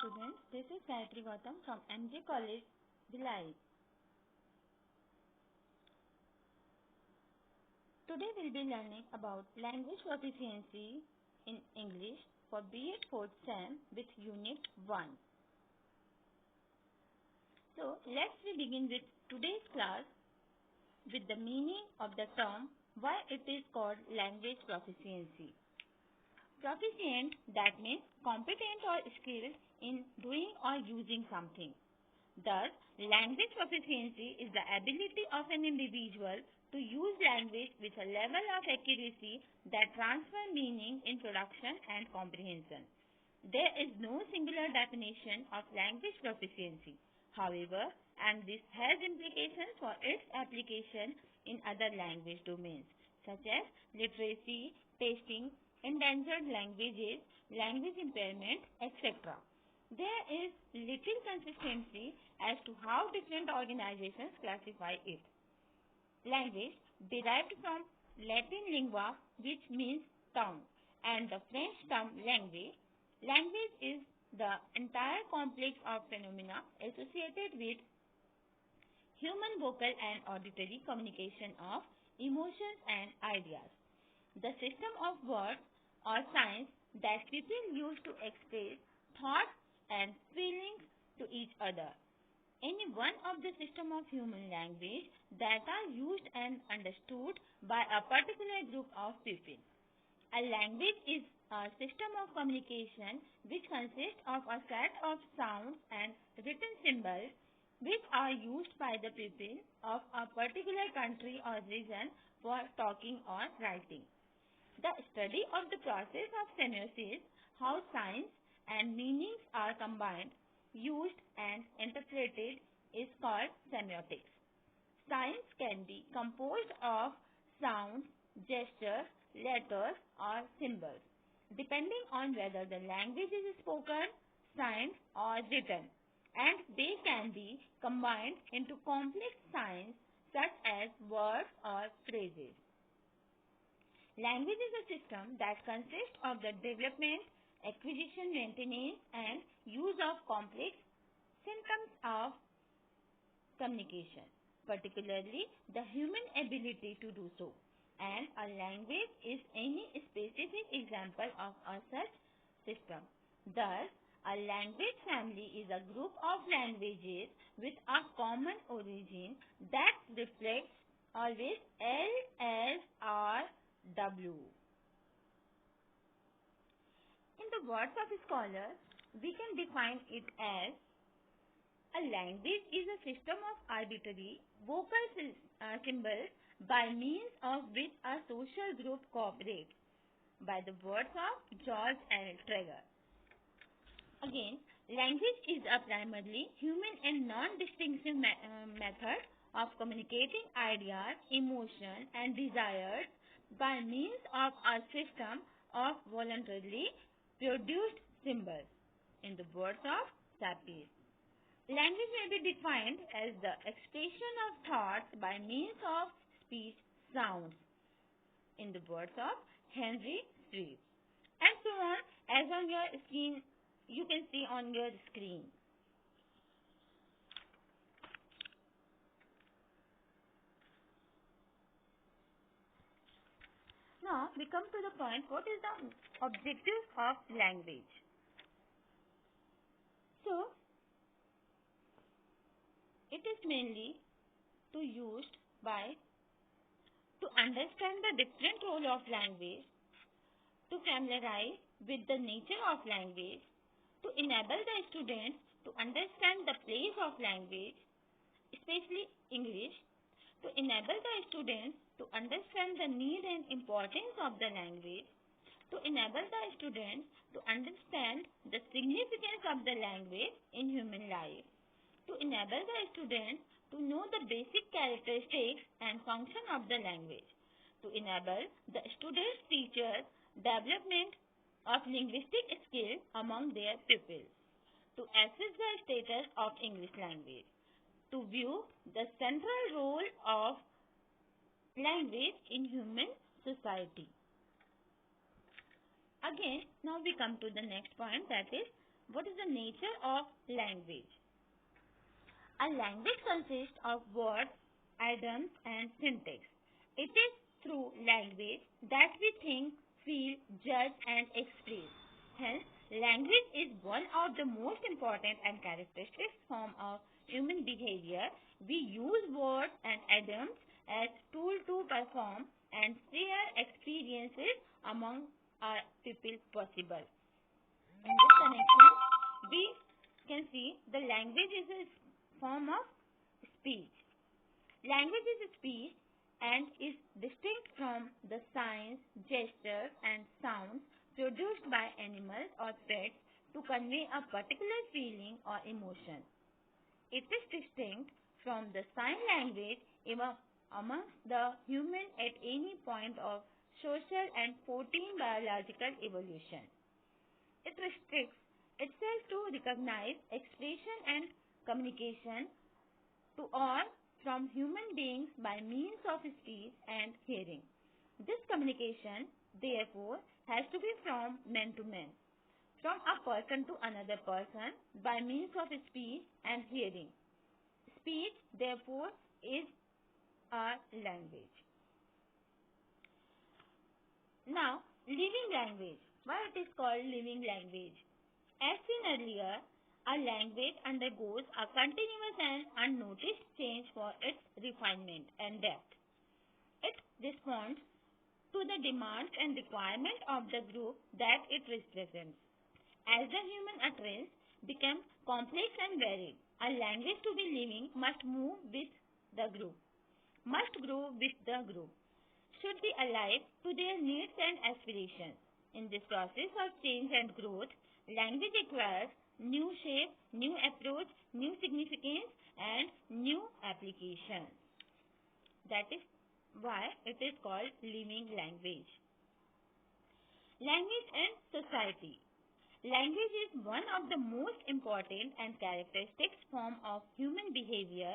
students. This is Gayatri Gautam from MJ College, Bhilai. Today we'll be learning about language proficiency in English for B.Ed 4th SEM with Unit 1. So let's begin with today's class with the meaning of the term why it is called language proficiency. Proficient, that means competent or skilled in doing or using something. Thus, language proficiency is the ability of an individual to use language with a level of accuracy that transfer meaning in production and comprehension. There is no singular definition of language proficiency, however, and this has implications for its application in other language domains such as literacy, testing, endangered languages, language impairment, etc. There is little consistency as to how different organizations classify it. Language derived from Latin lingua, which means tongue, and the French term langue. Language is the entire complex of phenomena associated with human vocal and auditory communication of emotions and ideas. The system of words or signs that people use to express thoughts and feelings to each other. Any one of the system of human language that are used and understood by a particular group of people. A language is a system of communication which consists of a set of sounds and written symbols which are used by the people of a particular country or region for talking or writing. The study of the process of semiosis, how signs and meanings are combined, used and interpreted, is called semiotics. Signs can be composed of sounds, gestures, letters or symbols, depending on whether the language is spoken, signed or written, and they can be combined into complex signs such as words or phrases. Language is a system that consists of the development, acquisition, maintenance, and use of complex systems of communication, particularly the human ability to do so. And a language is any specific example of a such system. Thus, a language family is a group of languages with a common origin that reflects always LSRW. In the words of a scholar, we can define it as a language is a system of arbitrary vocal symbols by means of which a social group cooperates, by the words of George L. Trager. Again, language is a primarily human and non-distinctive method of communicating ideas, emotions, and desires by means of a system of voluntarily produced symbols. In the words of Sapir, language may be defined as the expression of thoughts by means of speech sounds. In the words of Henry Street, and so on, as on your screen, you can see on your screen. Now we come to the point, what is the objective of language? So, it is mainly to understand the different role of language, to familiarize with the nature of language, to enable the students to understand the place of language, especially English, to enable the students to understand the need and importance of the language, to enable the students to understand the significance of the language in human life, to enable the students to know the basic characteristics and function of the language, to enable the students' teachers' development of linguistic skills among their pupils, to assess the status of English language, to view the central role of language in human society. Again, now we come to the next point, that is What is the nature of language? A language consists of words, idioms, and syntax. It is through language that we think, feel, judge, and express. Hence, language is one of the most important and characteristic form of human behavior. We use words and idioms as tools to perform and share experiences among our people possible. In this connection, we can see the language is a form of speech. Language is a speech and is distinct from the signs, gestures, and sounds produced by animals or pets to convey a particular feeling or emotion. It is distinct from the sign language amongst the human at any point of social and 14 biological evolution. It restricts itself to recognize expression and communication to all from human beings by means of speech and hearing. This communication, therefore, has to be from man to man, from a person to another person by means of speech and hearing. Speech, therefore, is our language. Now, living language. Why it is called living language? As seen earlier, a language undergoes a continuous and unnoticed change for its refinement and depth. It responds to the demands and requirements of the group that it represents. As the human utterance becomes complex and varied, a language to be living must move with the group, must grow with the group, should be alive to their needs and aspirations. In this process of change and growth, language acquires new shape, new approach, new significance, and new application. That is why it is called living language. Language and society. Language is one of the most important and characteristic form of human behavior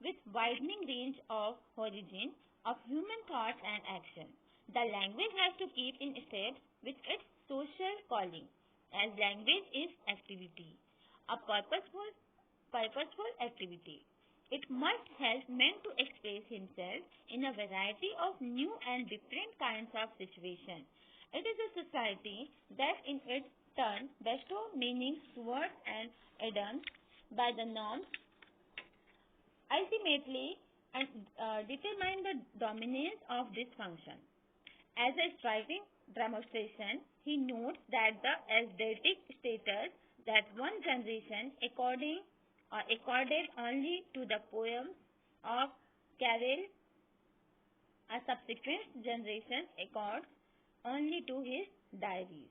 with widening range of origin of human thoughts and action. The language has to keep in step with its social calling, as language is activity, a purposeful activity. It must help man to express himself in a variety of new and different kinds of situations. It is a society that in its turn bestows meanings to words and idioms by the norms ultimately and determine the dominance of this function. As a striking demonstration, he notes that the aesthetic status that one generation accorded only to the poems of Carlyle, a subsequent generation accords only to his diaries.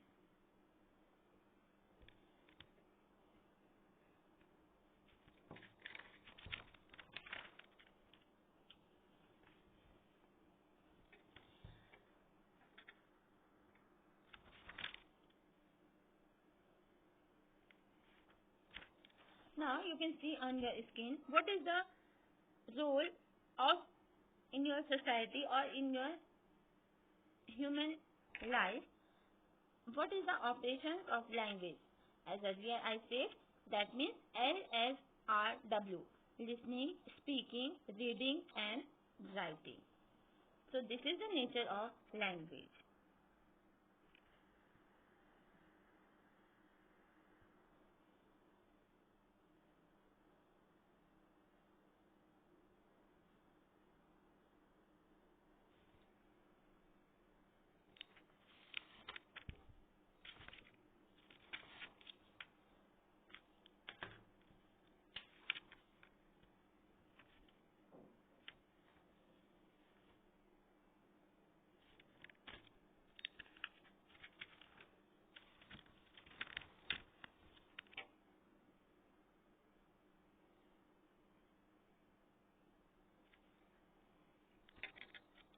Now you can see on your screen what is the role of in your society or in your human life. What is the operations of language? As earlier I said, that means LSRW: listening, speaking, reading, and writing. So this is the nature of language.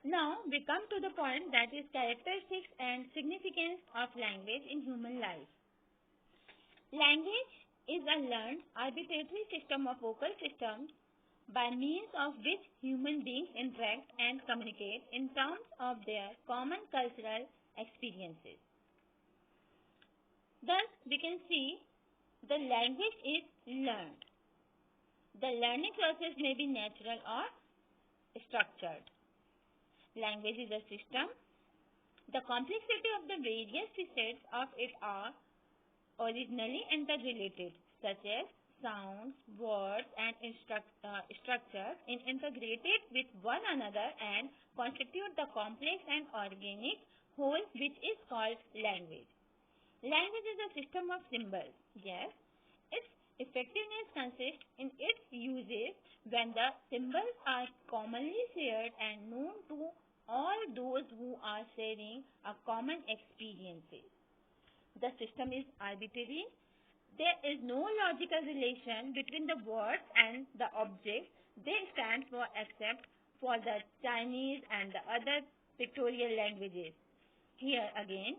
Now we come to the point that is characteristics and significance of language in human life. Language is a learned arbitrary system of vocal systems by means of which human beings interact and communicate in terms of their common cultural experiences. Thus, we can see The language is learned. The learning process may be natural or structured. Language is a system. The complexity of the various facets of it are originally interrelated, such as sounds, words, and structures integrated with one another and constitute the complex and organic whole which is called language. Language is a system of symbols. Yes, its effectiveness consists in its uses when the symbols are commonly shared and known to all those who are sharing a common experiences. The system is arbitrary. There is no logical relation between the words and the objects they stand for except for the Chinese and the other pictorial languages. Here again,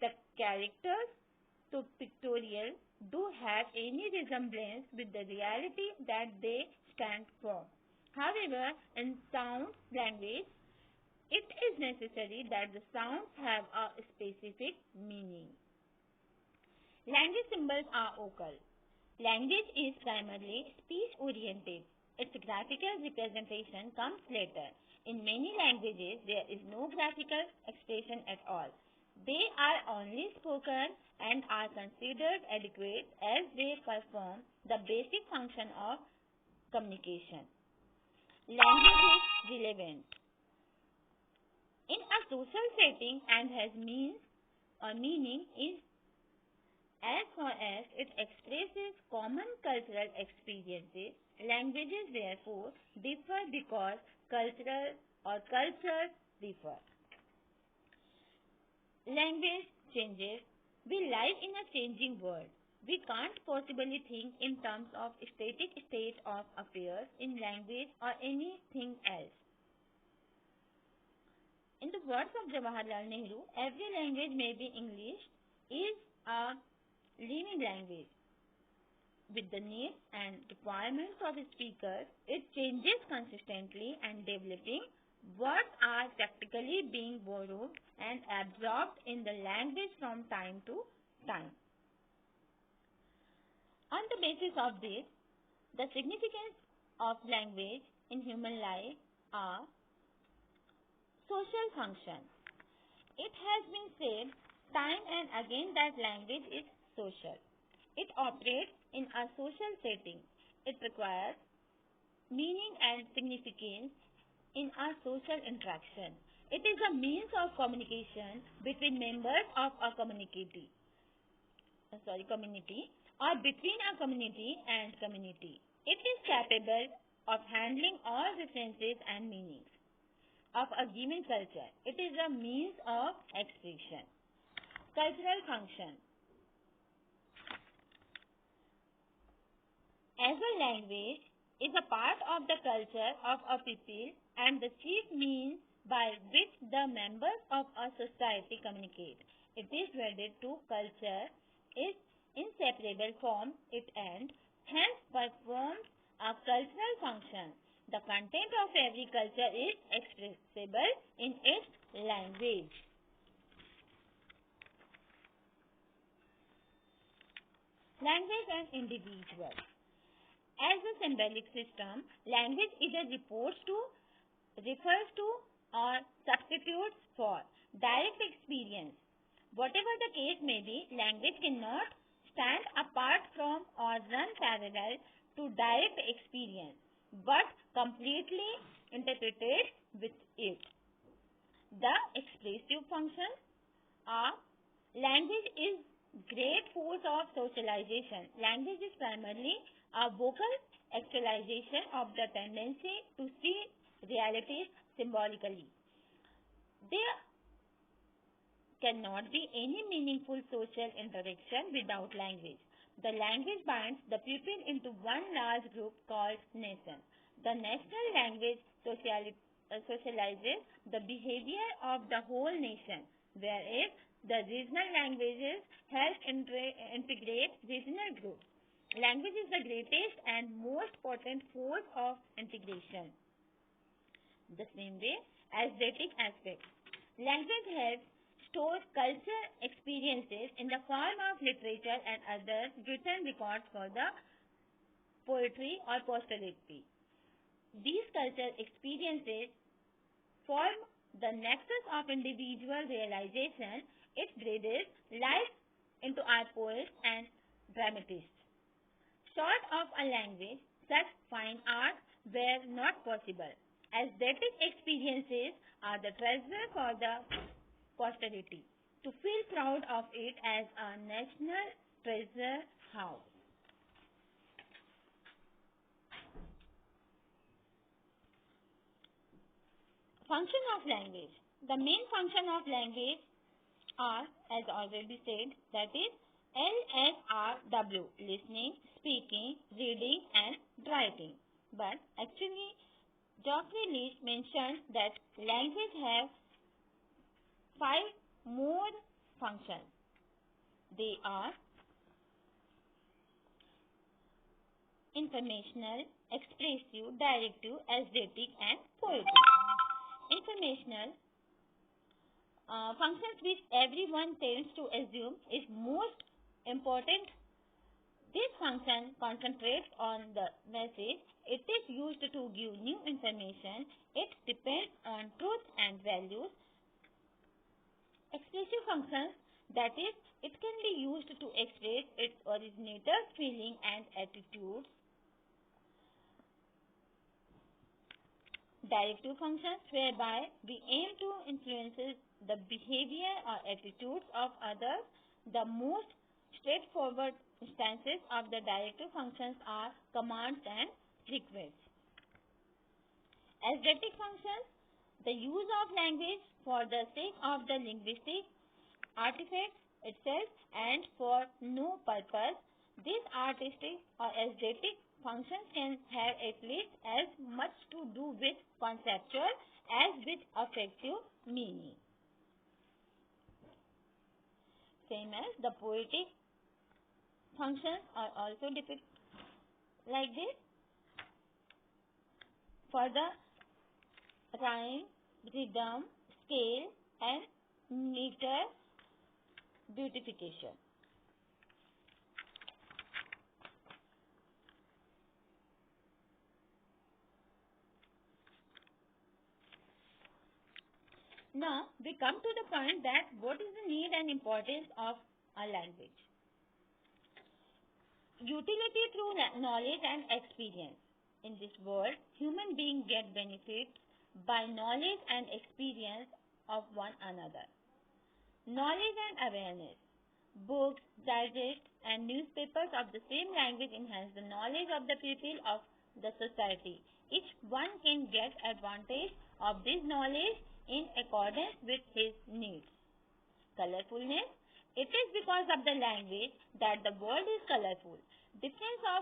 the characters to pictorial do have any resemblance with the reality that they stand for. However, in sound language, it is necessary that the sounds have a specific meaning. Language symbols are vocal. Language is primarily speech-oriented. Its graphical representation comes later. In many languages, there is no graphical expression at all. They are only spoken and are considered adequate as they perform the basic function of communication. Language is relevant in a social setting and has means or meaning is as far as it expresses common cultural experiences. Languages therefore differ because cultural or cultures differ. Language changes. We live in a changing world. We can't possibly think in terms of static state of affairs in language or anything else. In the words of Jawaharlal Nehru, every language, maybe English, is a living language. With the needs and requirements of speakers, it changes consistently and developing. Words are practically being borrowed and absorbed in the language from time to time. On the basis of this, the significance of language in human life are social function. It has been said time and again that language is social. It operates in a social setting. It requires meaning and significance in a social interaction. It is a means of communication between members of a community or between a community and community. It is capable of handling all references and meanings of a given culture. It is a means of expression. Cultural function. As a language is a part of the culture of a people and the chief means by which the members of a society communicate. It is wedded to culture, is inseparable from it and hence performs a cultural function. The content of every culture is expressible in its language. Language and individual. As a symbolic system, language either refers to, or substitutes for direct experience. Whatever the case may be, language cannot stand apart from or run parallel to direct experience, but completely interpreted with it. The expressive functions are language is great force of socialization. Language is primarily a vocal actualization of the tendency to see realities symbolically. There cannot be any meaningful social interaction without language. The language binds the people into one large group called nation. The national language socializes the behavior of the whole nation, whereas the regional languages help integrate regional groups. Language is the greatest and most potent force of integration. The same way, aesthetic aspects. Language helps store cultural experiences in the form of literature and other written records for the poetry or posterity. These cultural experiences form the nexus of individual realization. It breathes life into our poets and dramatists. Short of a language, such fine art were not possible. Aesthetic experiences are the treasure for the posterity, to feel proud of it as a national treasure house. Function of language. The main function of language are, as already said, that is LSRW, listening, speaking, reading and writing. But actually, Geoffrey Leach mentioned that language have 5 more functions. They are informational, expressive, directive, aesthetic and poetic. Informational functions which everyone tends to assume is most important. This function concentrates on the message. It is used to give new information. It depends on truth and values. Expressive functions, that is, it can be used to express its originator's feeling and attitudes. Directive functions, whereby we aim to influence the behavior or attitudes of others. The most straightforward instances of the directive functions are commands and requests. Aesthetic functions, the use of language for the sake of the linguistic artifacts itself and for no purpose. These artistic or aesthetic functions can have at least as much to do with conceptual as with affective meaning. Same as the poetic functions are also depicted like this for the rhyme, rhythm, scale and meter beautification. Now we come to the point that what is the need and importance of a language. Utility through knowledge and experience. In this world, human beings get benefits by knowledge and experience of one another. Knowledge and awareness. Books, digests and newspapers of the same language enhance the knowledge of the people of the society. Each one can get advantage of this knowledge in accordance with his needs. Colorfulness. It is because of the language that the world is colorful. Difference of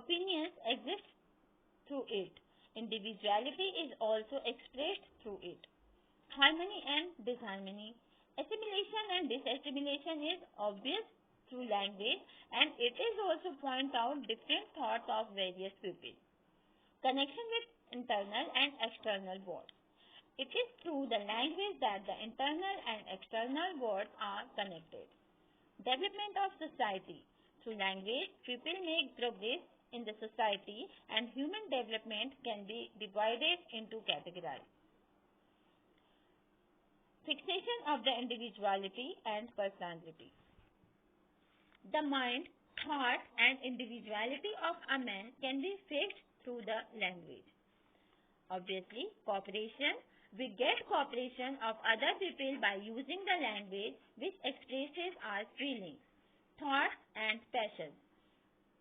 opinions exists through it. Individuality is also expressed through it. Harmony and disharmony. Assimilation and disassimilation is obvious through language, and it is also point out different thoughts of various people. Connection with internal and external words. It is through the language that the internal and external words are connected. Development of society. Through language, people make progress in the society and human development can be divided into categories. Fixation of the individuality and personality. The mind, thought and individuality of a man can be fixed through the language. Obviously, cooperation. We get cooperation of other people by using the language which expresses our feelings, thoughts and passions.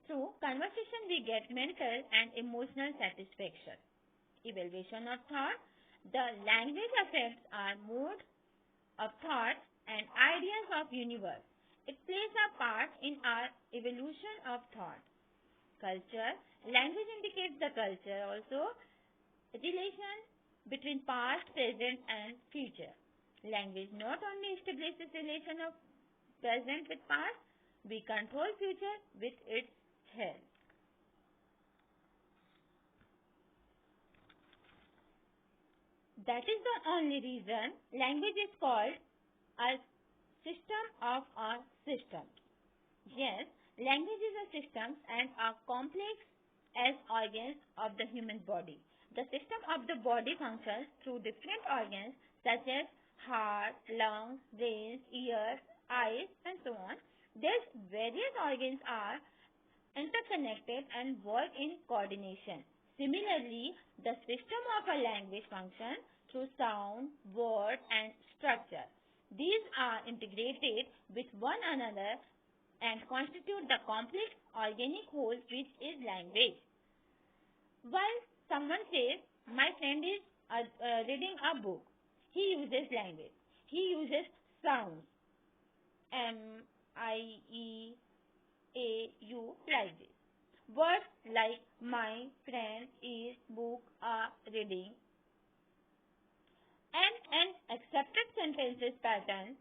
Through conversation we get mental and emotional satisfaction. Evaluation of thought. The language affects our mood of thought and ideas of universe. It plays a part in our evolution of thought. Culture. Language indicates the culture also. Relation between past, present and future. Language not only establishes relation of present with past, we control future with its help. That is the only reason language is called a system of a system. Yes, language is a system and are complex as organs of the human body. The system of the body functions through different organs such as heart, lungs, brain, ears, eyes, and so on. These various organs are interconnected and work in coordination. Similarly, the system of a language functions through sound, word, and structure. These are integrated with one another and constitute the complex organic whole which is language. While someone says, my friend is reading a book, he uses language. He uses sounds. M, I, E, A, U, like this. Words like my friend is book are reading and an accepted sentences pattern.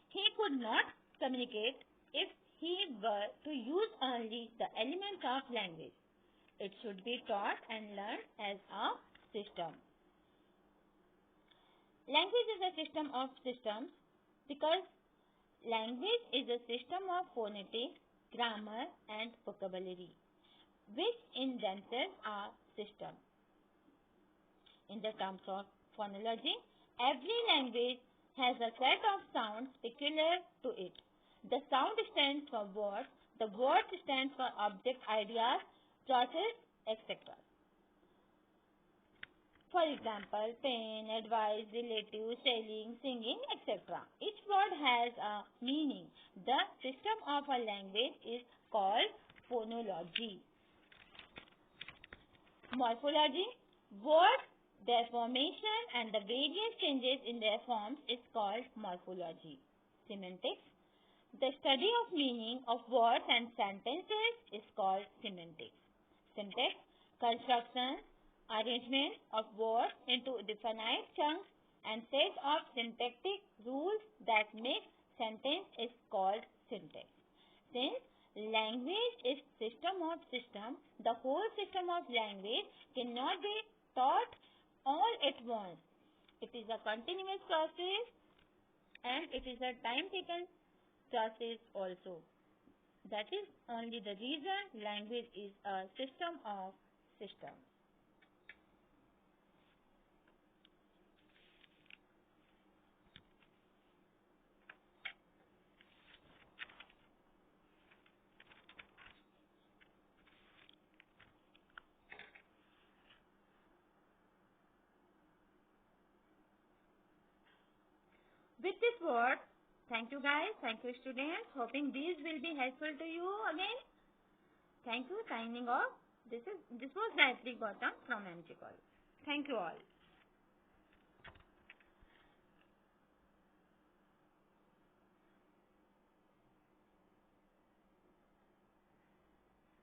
He could not communicate if he were to use only the elements of language. It should be taught and learned as a system. Language is a system of systems because language is a system of phonetics, grammar, and vocabulary, which in themselves are systems. In the terms of phonology, every language has a set of sounds peculiar to it. The sound stands for words, the word stands for object, ideas, process, etc. For example, pain, advice, relative, selling, singing, etc. Each word has a meaning. The system of a language is called phonology. Morphology, words, their formation and the various changes in their forms is called morphology. Semantics, the study of meaning of words and sentences is called semantics. Syntax, construction, arrangement of words into definite chunks and set of syntactic rules that make sentence is called syntax. Since language is system of systems, the whole system of language cannot be taught all at once. It is a continuous process and it is a time taken process also. That is only the reason language is a system of systems. With this word, thank you guys, thank you students. Hoping these will be helpful to you again. Thank you. Signing off. This was Gayatri Gautam from MG College. Thank you all.